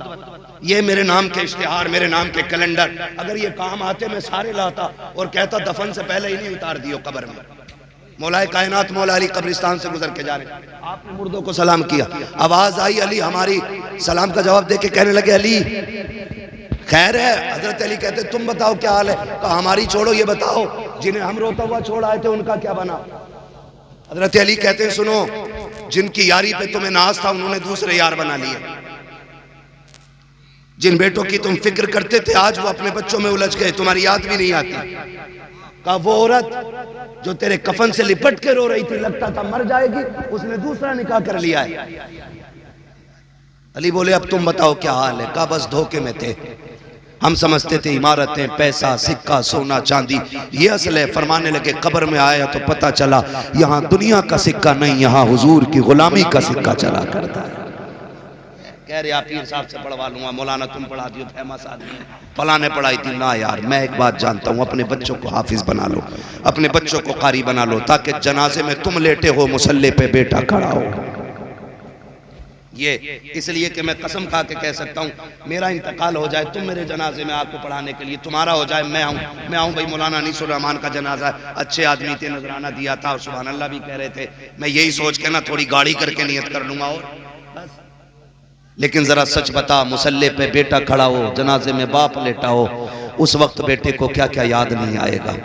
ये मेरे नाम के इश्तिहार, मेरे नाम के कैलेंडर, अगर ये काम आते मैं सारे लाता और कहता दफन से पहले ही नहीं उतार दियो कब्र में। मौलाए कायनात मौला अली कब्रिस्तान से गुजर के जा रहे, आपने मुर्दों को सलाम किया, आवाज आई अली हमारी, सलाम का जवाब दे के कहने लगे अली खैर है? हजरत अली कहते तुम बताओ क्या हाल है? कहा हमारी छोड़ो, ये बताओ जिन्हें हम रोता हुआ छोड़ आए थे उनका क्या बना? हजरत अली कहते हैं सुनो, जिनकी यारी पे तुम्हें नाज था उन्होंने दूसरे यार बना लिए। जिन बेटों की तुम फिक्र करते थे आज वो अपने बच्चों में उलझ गए, तुम्हारी याद भी नहीं आती। कहा वो औरत जो तेरे कफन से लिपट के रो रही थी, लगता था मर जाएगी, उसने दूसरा निकाह कर लिया है। अली बोले अब तुम बताओ क्या हाल है? कहा बस धोखे में थे, हम समझते थे इमारतें, पैसा, सिक्का, सोना, चांदी ये असल है। फरमाने लगे कब्र में आया तो पता चला यहाँ दुनिया का सिक्का नहीं, यहाँ हुजूर की गुलामी का सिक्का चला करता है। कह रहे आप पीर साहब से पढ़वा लूंगा, मौलाना तुम पढ़ा दियो, फेमस आदमी फलाने पढ़ाई थी ना। यार मैं एक बात जानता हूँ, अपने बच्चों को हाफिज बना लो, अपने बच्चों को कारी बना लो, ताकि जनाजे में तुम लेटे हो मुसल्ले पे बेटा खड़ा हो। ये इसलिए कि मैं कसम खा के कह सकता हूँ मेरा इंतकाल हो जाए, तुम मेरे जनाजे में आपको पढ़ाने के लिए, तुम्हारा हो जाए मैं आऊँ भाई मौलाना अनीसुर रहमान का जनाजा है, अच्छे आदमी थे, नजराना दिया था और सुभान अल्लाह भी कह रहे थे, मैं यही सोच के ना थोड़ी गाड़ी करके नियत कर लूंगा और बस। लेकिन जरा सच बता, मुसल्ले पे बेटा खड़ा हो, जनाजे में बाप लेटा हो, उस वक्त बेटे को क्या क्या याद नहीं आएगा?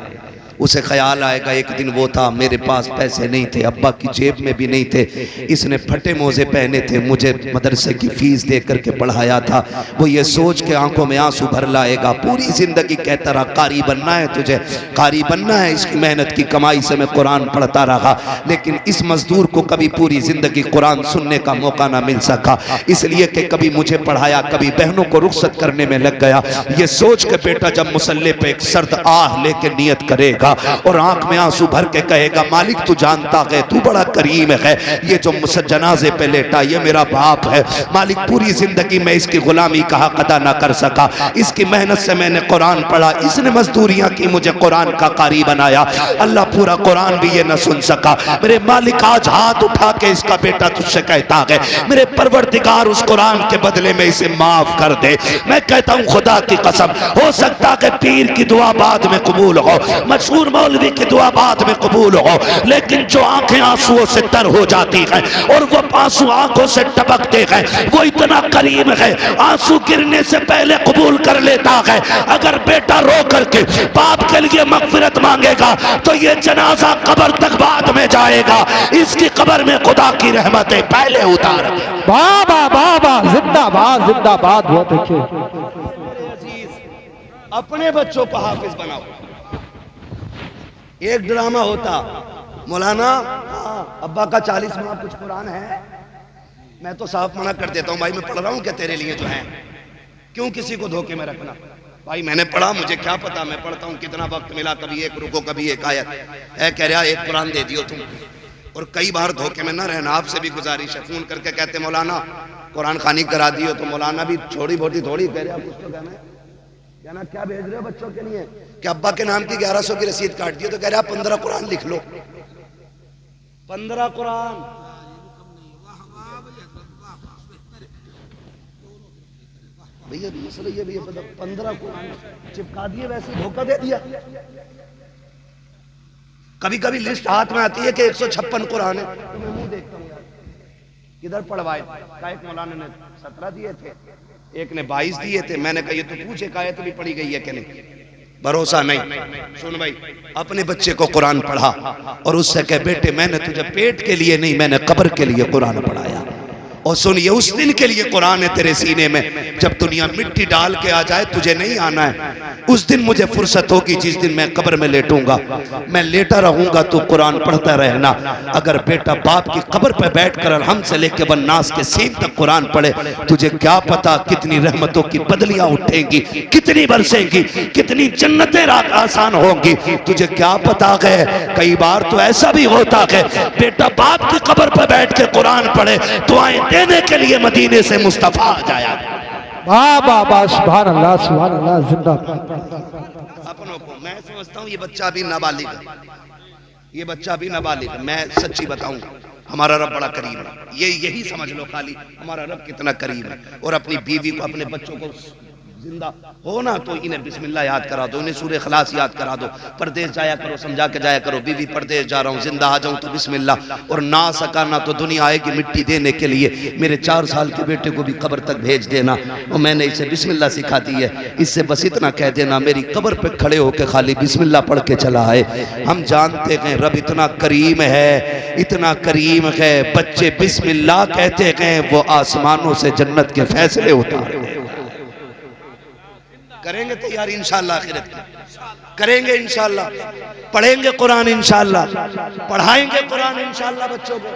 उसे ख्याल आएगा एक दिन वो था, मेरे पास पैसे नहीं थे, अब्बा की जेब में भी नहीं थे, इसने फटे मोजे पहने थे, मुझे मदरसे की फीस दे करके पढ़ाया था। वो ये सोच के आंखों में आंसू भर लाएगा। पूरी जिंदगी कहता रहा कारी बनना है तुझे, कारी बनना है, इसकी मेहनत की कमाई से मैं कुरान पढ़ता रहा, लेकिन इस मजदूर को कभी पूरी जिंदगी कुरान सुनने का मौका ना मिल सका, इसलिए कि कभी मुझे पढ़ाया, कभी बहनों को रुखसत करने में लग गया। ये सोच के बेटा जब मुसल्ले पे एक सर्द आह लेके नियत करेगा और आंख में आंसू भर के कहेगा, मालिक तू जानता है, तू बड़ा करीम है, ये जो जनाजे पे लेटा ये मेरा बाप है, मालिक पूरी जिंदगी में इसकी गुलामी का हक अदा ना कर सका, इसकी मेहनत से मैंने कुरान पढ़ा, इसने मजदूरियां की, मुझे कुरान का कारी बनाया, अल्लाह पूरा कुरान भी ये न सुन सका। मेरे मालिक आज हाथ उठा के इसका बेटा तुझसे कहता है, मेरे परवरदिगार उस कुरान के बदले में इसे माफ कर दे। मैं कहता हूँ खुदा की कसम, हो सकता है पीर की दुआ बाद में कबूल हो, मशहूर मौलवी की दुआ बाद में कबूल हो, लेकिन जो आंखें आंसुओं से तर हो जाती हैं और वो आंसू आंखों से टपकते हैं, वो इतना करीम है, आंसू गिरने से पहले कबूल कर लेता है। अगर बेटा रो करके बाप के लिए मगफिरत मांगेगा तो ये जनाजा कब्र तक बाद में जाएगा, इसकी कब्र में खुदा की रहमतें पहले उतार। बाबा बाबा जिंदाबाद जिंदाबाद। वो देखिए अपने बच्चों को हाफिज बनाओ। एक ड्रामा होता, मौलाना अब्बा का 40 माह कुछ कुरान है, मैं तो साफ मना कर देता हूँ, भाई मैं पढ़ रहा हूँ क्या तेरे लिए जो है, क्यों किसी को धोखे में रखना, भाई मैंने पढ़ा, मुझे क्या पता, मैं पढ़ता हूँ, कितना वक्त मिला, कभी एक रुको कभी एक आयत है, कह रहा एक कुरान दे दियो तुम। और कई बार धोखे में ना रहना, आपसे भी गुजारिश है, फोन करके कहते मौलाना कुरान खानी करा दियो, तो मौलाना भी छोटी बोटी थोड़ी कह रहे कुछ तो कहना क्या भेज रहे हो बच्चों के लिए, कि अब्बा के नाम की 1100 की रसीद काट दियो, तो कह रहे 15 कुरान लिख लो, 15 कुरान। भैया मसला ये भैया 15 कुरान चिपका दिए, वैसे धोखा दे दिया। कभी कभी लिस्ट हाथ में आती है कि 156 कुरान है, तो मैं मुंह देखता हूँ यार किधर पढ़वाए, एक मौलाना ने 17 दिए थे, एक ने 22 दिए थे, मैंने कहा ये तो पूछे कायत तो भी पढ़ी गई है कि नहीं, भरोसा नहीं। सुन भाई, अपने बच्चे को कुरान पढ़ा और उससे कह बेटे मैंने तुझे पेट के लिए नहीं, मैंने कब्र के लिए कुरान पढ़ाया, और सुन ये उस दिन के लिए कुरान है तेरे सीने में, जब दुनिया मिट्टी डाल के आ जाए तुझे नहीं आना है, उस दिन मुझे फुर्सत होगी जिस दिन मैं कब्र में लेटूंगा, मैं लेटा रहूंगा, तू कुरान पढ़ता रहना। अगर बेटा बाप की कब्र पे बैठकर अलहम्द से लेके वन्नास के सीन तक कुरान पढ़े, तुझे क्या पता कितनी रहमतों की बदलियां उठेंगी, कितनी बरसेंगी, कितनी जन्नतें आसान होंगी, तुझे क्या पता है। कई बार तो ऐसा भी होता है बेटा बाप की कब्र पे बैठ के कुरान पढ़े, दुआएं देने के लिए मदीने से मुस्तफा आ जाया। बाबा सुभान अल्लाह जिंदाबाद। अपनों को मैं समझता हूँ ये बच्चा अभी नाबालिग है, ये बच्चा अभी नाबालिग है, मैं सच्ची बताऊं हमारा रब बड़ा करीम है, ये यही समझ लो खाली हमारा रब कितना करीम है। और अपनी बीवी को अपने बच्चों को जिंदा हो ना तो इन्हें बिस्मिल्लाह याद करा दो, इन्हें सूरह इखलास याद करा दो, परदेश जाया करो समझा के जाया करो, बीवी परदेश जा रहा हूँ जिंदा आ जाऊँ तो बिस्मिल्लाह, और ना सका ना तो दुनिया आएगी मिट्टी देने के लिए, मेरे 4 साल के बेटे को भी कब्र तक भेज देना, और मैंने इसे बिस्मिल्लाह सिखा दी है, इससे बस इतना कह देना मेरी कब्र पे खड़े होकर खाली बिस्मिल्लाह पढ़ के चला है। हम जानते हैं रब इतना करीम है, इतना करीम है, बच्चे बिस्मिल्लाह कहते हैं वो आसमानों से जन्नत के फैसले उतार करेंगे। तैयारी इंशाअल्लाह आखिरत की करेंगे, इंशाअल्लाह पढ़ेंगे कुरान, इंशाअल्लाह पढ़ाएंगे कुरान इंशाअल्लाह बच्चों को।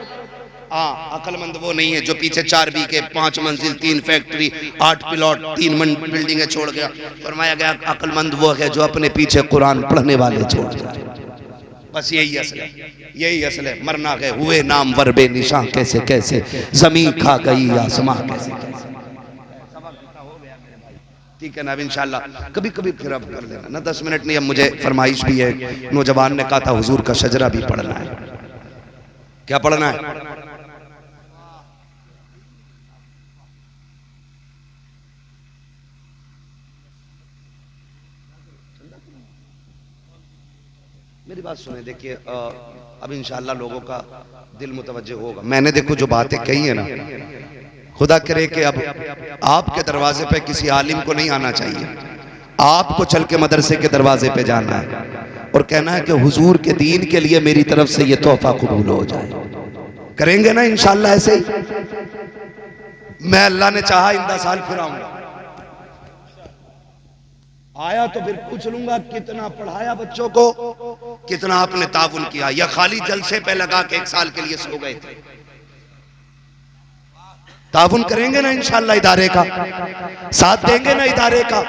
हाँ, अकलमंद वो नहीं है जो पीछे 4 बीघे 5 मंजिल 3 फैक्ट्री 8 प्लॉट 3 बिल्डिंगें छोड़ गया। फरमाया गया अकलमंद वो है जो अपने पीछे कुरान पढ़ने वाले छोड़ गया। बस यही असल है, यही असल है। मरना गए हुए नाम वरबे निशान कैसे कैसे, जमीन खा गई आसमां कैसे कैसे। ठीक है ना, अब इंशाल्लाह कभी कभी फिर अब कर लेना ना, 10 मिनट नहीं। अब मुझे फरमाइश भी है, नौजवान ने कहा था हुजूर का शजरा भी पढ़ना है। क्या पढ़ना है? मेरी बात सुने, देखिए अब इंशाल्लाह लोगों का दिल मुतवज्जे होगा। मैंने देखो जो बातें कही है ना, खुदा करे कि अब आपके दरवाजे पे किसी आलिम को नहीं आना चाहिए, आपको चल के मदरसे के दरवाजे पे जाना है। और कहना है कि हुजूर के दीन के लिए मेरी तरफ से ये तोहफा कबूल हो जाए। करेंगे ना इंशाअल्लाह ऐसे ही? मैं अल्लाह ने चाहा इंदा साल फिर आऊंगा, आया तो फिर पूछ लूंगा कितना पढ़ाया बच्चों को, कितना आपने ताउन किया, या खाली जलसे पे लगा के 1 साल के लिए सो गए थे। ताउन करेंगे ना इंशाअल्लाह, इदारे का साथ देंगे ना इदारे का।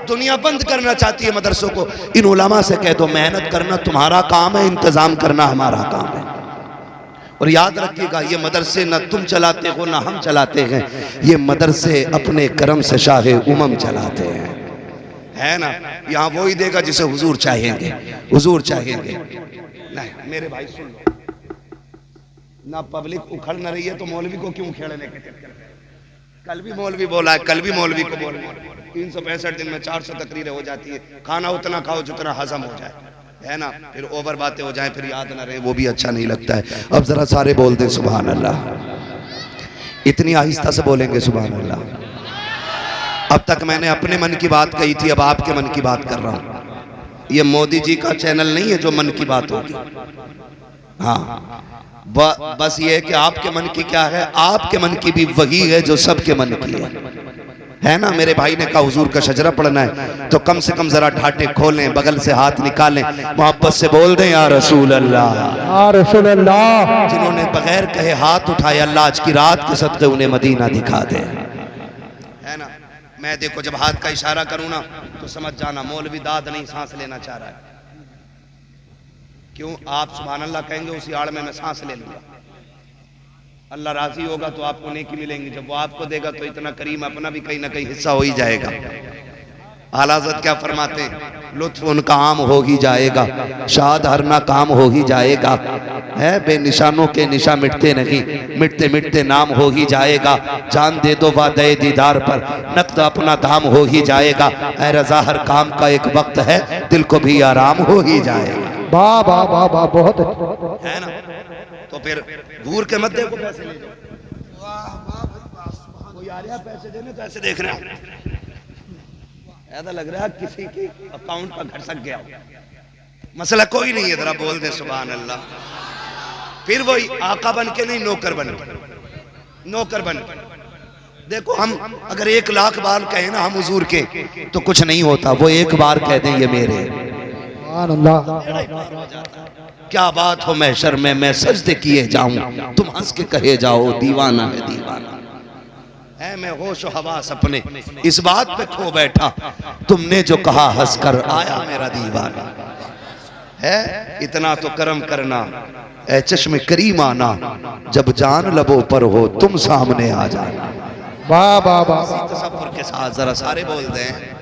दुनिया बंद करना चाहती है मदरसों को, इन उलमा से कह दो मेहनत करना तुम्हारा काम है, इंतजाम करना हमारा काम है। और याद रखिएगा ये मदरसे ना तुम चलाते हो ना हम चलाते हैं, ये मदरसे अपने करम से शाहे उमम चलाते हैं, है ना। यहाँ वो ही देगा जिसे हुजूर चाहेंगे, हुजूर चाहेंगे। नहीं मेरे भाई सुन लो, ना पब्लिक उखड़ न रही है तो मौलवी को क्यों उखेड़ने के चक्कर में? कल भी मौलवी बोला है, कल भी मौलवी को बोल 365 दिन में 400 तकरीरें हो जाती है। खाना उतना खाओ जितना हजम हो जाए, है ना। फिर ओवर बातें हो जाए, फिर याद ना रहे, वो भी अच्छा नहीं लगता है। अब जरा सारे बोल दें सुभान अल्लाह, इतनी आहिस्ता से बोलेंगे सुभान अल्लाह। अब तक मैंने अपने मन की बात कही थी, अब आपके मन की बात कर रहा हूं। ये मोदी जी का चैनल नहीं है जो मन की बात होगी। हाँ बस ये है कि आपके मन की क्या है, आपके मन की भी वही है जो सबके मन की है ना। मेरे भाई ने कहा हुजूर का शजरा पढ़ना है तो कम से कम जरा ढाटे खोलें, बगल से हाथ निकालें, मोहब्बत से बोल दें या रसूल अल्लाह, या रसूल अल्लाह। जिन्होंने बगैर कहे हाथ उठाए, अल्लाह आज की रात के सदक़े उन्हें मदीना दिखा दे, है ना। मैं देखो जब हाथ का इशारा करूं ना तो समझ जाना मौलवी दाद नहीं सांस लेना चाह रहा है। क्यों? आप सुभान अल्लाह कहेंगे उसी आड़ में मैं सांस ले लूंगा। अल्लाह राजी होगा तो आपको नेकी मिलेंगी, जब वो आपको देगा तो इतना करीम अपना भी कहीं ना कहीं हिस्सा हो ही जाएगा। आला हज़रत क्या फरमाते हैं, लुत्फ उनका आम हो ही जाएगा, शाद हर ना काम हो ही जाएगा, है बेनिशानों के निशा मिटते नहीं, मिटते मिटते नाम हो ही जाएगा। जान दे दो वादे दीदार पर, नक़द अपना दाम हो ही जाएगा। ऐ रज़ा हर काम का एक वक्त है, दिल को भी आराम हो ही जाएगा। वाह वाह वाह वाह, बहुत है ना। तो फिर घूर के मत देखो, पैसे ले जाओ। कोई आ रहा पैसे देने तो ऐसे देख रहे हैं, ऐसा लग रहा है किसी की अकाउंट का घर सक गया। मसला कोई नहीं है, जरा बोल दे सुभान अल्लाह। फिर वही आका बन के नहीं, नौकर बन के, नौकर बन के। देखो हम अगर 1 लाख बार कहें ना हम हुजूर के तो कुछ नहीं होता, वो एक बार कह दें ये मेरे, क्या बात हो महशर में मैं सजदे किए जाऊं, तुम हंस के कहे जाओ दीवाना है दीवाना है। मैं होश हवास अपने इस बात पे खो बैठा, तुमने जो कहा हंस कर आया मेरा दीवाना है। इतना तो करम करना ऐ चश्मे करीम आना, जब जान लबों पर हो तुम सामने आ जाना। वाह वाह वाह, तसव्वुर के साथ जरा सारे बोल दें।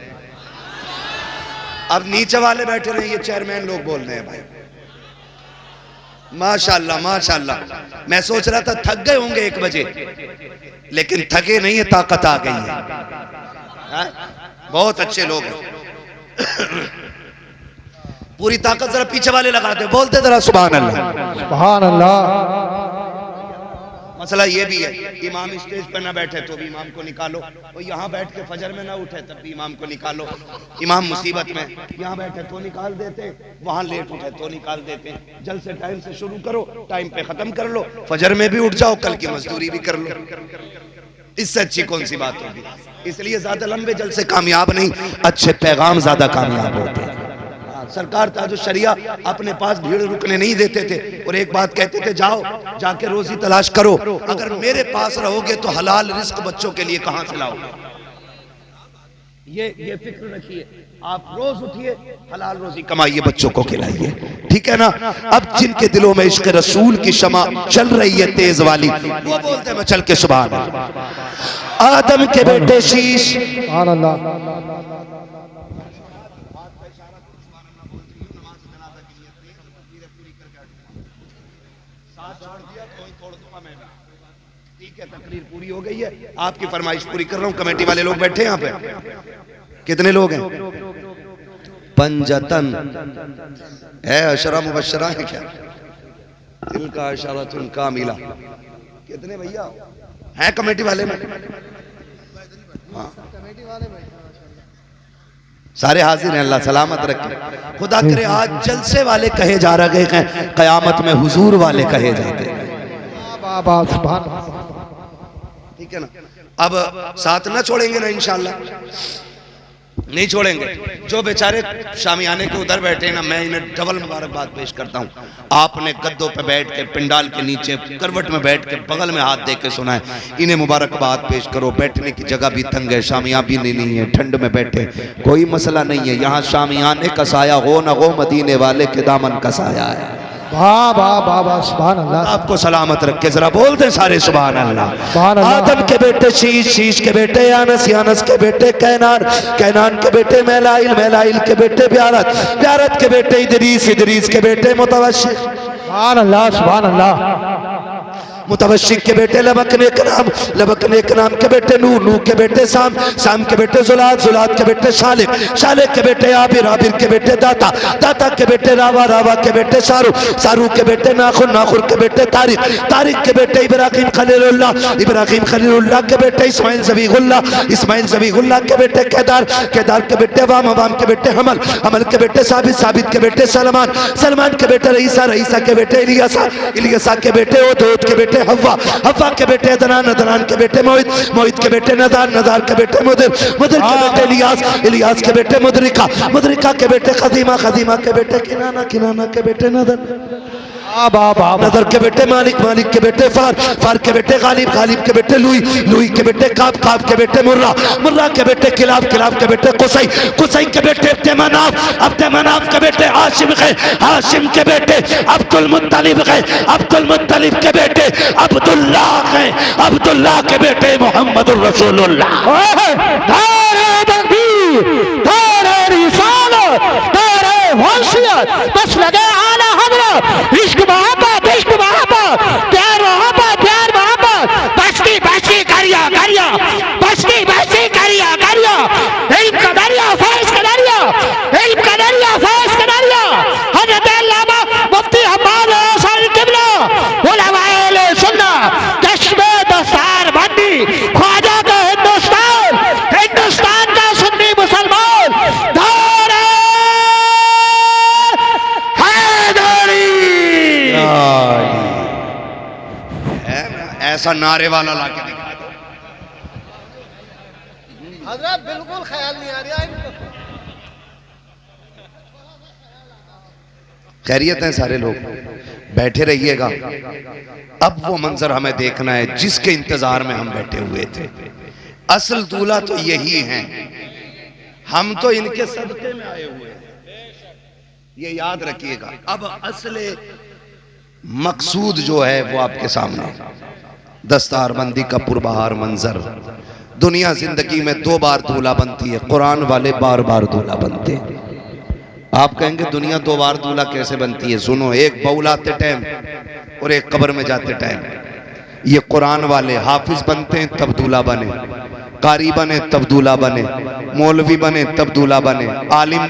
अब नीचे वाले बैठे रहे, ये चेयरमैन लोग बोल रहे हैं भाई माशाल्लाह माशाल्लाह। मैं सोच रहा था थक गए होंगे 1 बजे, लेकिन थके नहीं है, ताकत आ गई है। बहुत अच्छे लोग हैं। पूरी ताकत जरा पीछे वाले लगाते, बोलते जरा सुभान अल्लाह सुभान अल्लाह। मसला ये भी है, इमाम स्टेज पर ना बैठे तो भी इमाम को निकालो, और यहाँ बैठ के फजर में ना उठे तब भी इमाम को निकालो। इमाम मुसीबत में, यहाँ बैठे तो निकाल देते, वहां लेट उठे तो निकाल देते। जल्द से टाइम से शुरू करो, टाइम पे खत्म कर लो, फजर में भी उठ जाओ, कल की मजदूरी भी कर लो। इससे अच्छी कौन सी बात होगी? इसलिए ज्यादा लंबे जलसे कामयाब नहीं, अच्छे पैगाम ज्यादा कामयाब होते हैं। सरकार ताजु शरिया अपने पास भीड़ रुकने नहीं देते थे, और एक बात कहते थे, जाओ जाके रोजी तलाश करो, अगर मेरे पास रहोगे तो हलाल रिस्क बच्चों के लिए कहां से लाओगे? ये फिक्र रखिए, आप रोज उठिए, हलाल रोजी कमाइए, बच्चों को खिलाइए, ठीक है ना। अब जिनके दिलों में इश्क रसूल की शमा चल रही है तेज वाली, वो बोलते हैं मैं चल के सुभान अल्लाह। आदम के बेटे शीश, सुभान अल्लाह। तकरीर पूरी हो गई है, आपकी फरमाइश पूरी कर रहा हूँ। कमेटी वाले लोग बैठे हैं यहाँ पे, कितने लोग हैं? पंजतन है, अशरा मुबशरा है क्या? तिलका अशरतुन कामिला। कितने भैया हैं कमेटी वाले में? हाँ सारे हाजिर हैं, अल्लाह सलामत रखे। खुदा करे आज जलसे वाले कहे जा रहे हैं, कयामत में हुजूर वाले कहे जाते हैं। बाबा सुभान। ठीक है ना। अब साथ ना छोड़ेंगे ना, इंशाल्लाह नहीं छोड़ेंगे। जो बेचारे शामियाने के उधर बैठे ना, मैं इन्हें डबल मुबारकबाद पेश करता हूँ। आपने गद्दों पे बैठ के, पिंडाल के नीचे करवट में बैठ के, बगल में हाथ दे के सुना है, इन्हें मुबारकबाद पेश करो। बैठने की जगह भी तंग है, शामियां भी नहीं है, ठंड में बैठे, कोई मसला नहीं है। यहाँ शामियाने का साया हो न हो, मदीने वाले के दामन का साया है। वाह वाह वाह वाह सुभान अल्लाह। आपको सलामत रखे, जरा बोल दे सारे सुभान अल्लाह। सुभान अल्लाह। आदम के बेटे शीश, शीश के बेटे यानस, यानस के बेटे कैनान, कैनान के बेटे मैलाइल, मैलाइल के बेटे ब्यारत, ब्यारत के बेटे इदरीस, इदरीस के बेटे मुतवशिक, सुभान अल्लाह सुभान अल्लाह। मुतवशिक के बेटे लबकने के नाम, लबकने के नाम के बेटे नूह, नूह के बेटे साम, साम के बेटे जुलाद, जुलाद के बेटे शालिक, शालिक के बेटे आबिर, आबिर के बेटे दाता, दाता के बेटे रावा, रावा के बेटे सारू, सारू के बेटे नाखुर, नाखुर के बेटे तारिक, तारिक के बेटे इब्राहिम खलीलुल्लाह, इब्राहिम खलीलुल्लाह के बेटे इस्माइल ज़बीहुल्लाह, इस्माइल ज़बीहुल्लाह के बेटे केदार, केदार के बेटे वाम, वाम के बेटे हमल, हमल के बेटे साबित, साबित के बेटे सलमान, सलमान के बेटे रईसा, रईसा के बेटे इलियासा, इलियासा के बेटे ओदोद के बेटे हव्वा, हव्वा के बेटे अदनान, अदनान के बेटे मोहित, मोहित के बेटे नदार, नदार के बेटे मुदिर, मुदिर के बेटे इलियास, इलियास के बेटे मुदरिका, मुदरिका के बेटे खदीमा, खदीमा के बेटे किनाना, किनाना के बेटे नदर, नदर के बेटे मालिक, मालिक के बेटे फार, फार के बेटे गालिब, गालिब के बेटे लुई, लुई के बेटे काब, काब के बेटे मुर्रा, मुर्रा के बेटे किलाब, किलाब के बेटे कुसई, कुसई के बेटे अब्दे मनाफ, अब्दे मनाफ के बेटे हाशिम है, हाशिम के बेटे अब्दुल मुत्तलिब है, अब्दुल मुत्तलिब के बेटे अब्दुल्लाह है, अब्दुल्लाह के बेटे मोहम्मदुर रसूलुल्लाह। नारे तकबीर, नारे रिसालत, नारे वसीयत, बस लगे आला हज़रत, इश्क मोहब्बत, इश्क मोहब्बत, प्यार मोहब्बत, प्यार मोहब्बत, बस्ती बस्ती करिया करिया, बस्ती बस्ती करिया करिया, इल्म का दरिया, फैज़ का दरिया, इल्म का दरिया, फैज़ का दरिया, हज़रत अल्लामा मुफ्ती हम्माद हसन किबला, उलमाए अहले सुन्नत, चश्मे दस्तार बंदी, ख्वाजा का हिंदुस्तान, हिंदुस्तान का सुन्नी मुसलमान, नारे हैदरी। ऐसा नारे वाला लाके दिखा दो। हज़रत बिल्कुल ख्याल नहीं आ रहा इनको। खैरियत है सारे लोग, बैठे रहिएगा। अब वो मंजर हमें देखना है जिसके इंतजार में हम बैठे हुए थे। असल दूल्हा तो यही हैं, हम तो इनके सदके में आए हुए हैं, ये याद रखिएगा। अब असले मकसूद जो है वो आपके सामने, दस्तारबंदी का पुरबहार मंजर। दुनिया जिंदगी में 2 बार दूल्हा बनती है, कुरान वाले बार बार दूल्हा बनते हैं। आप कहेंगे दुनिया 2 बार दूल्हा कैसे बनती है? सुनो, एक बौलाते टाइम और एक कब्र में जाते टाइम। ये कुरान वाले हाफिज बनते हैं तब दूल्हा बने, कारी बने तब दूल्हा बने, मौलवी बने तब दूल्हा बने, आलिम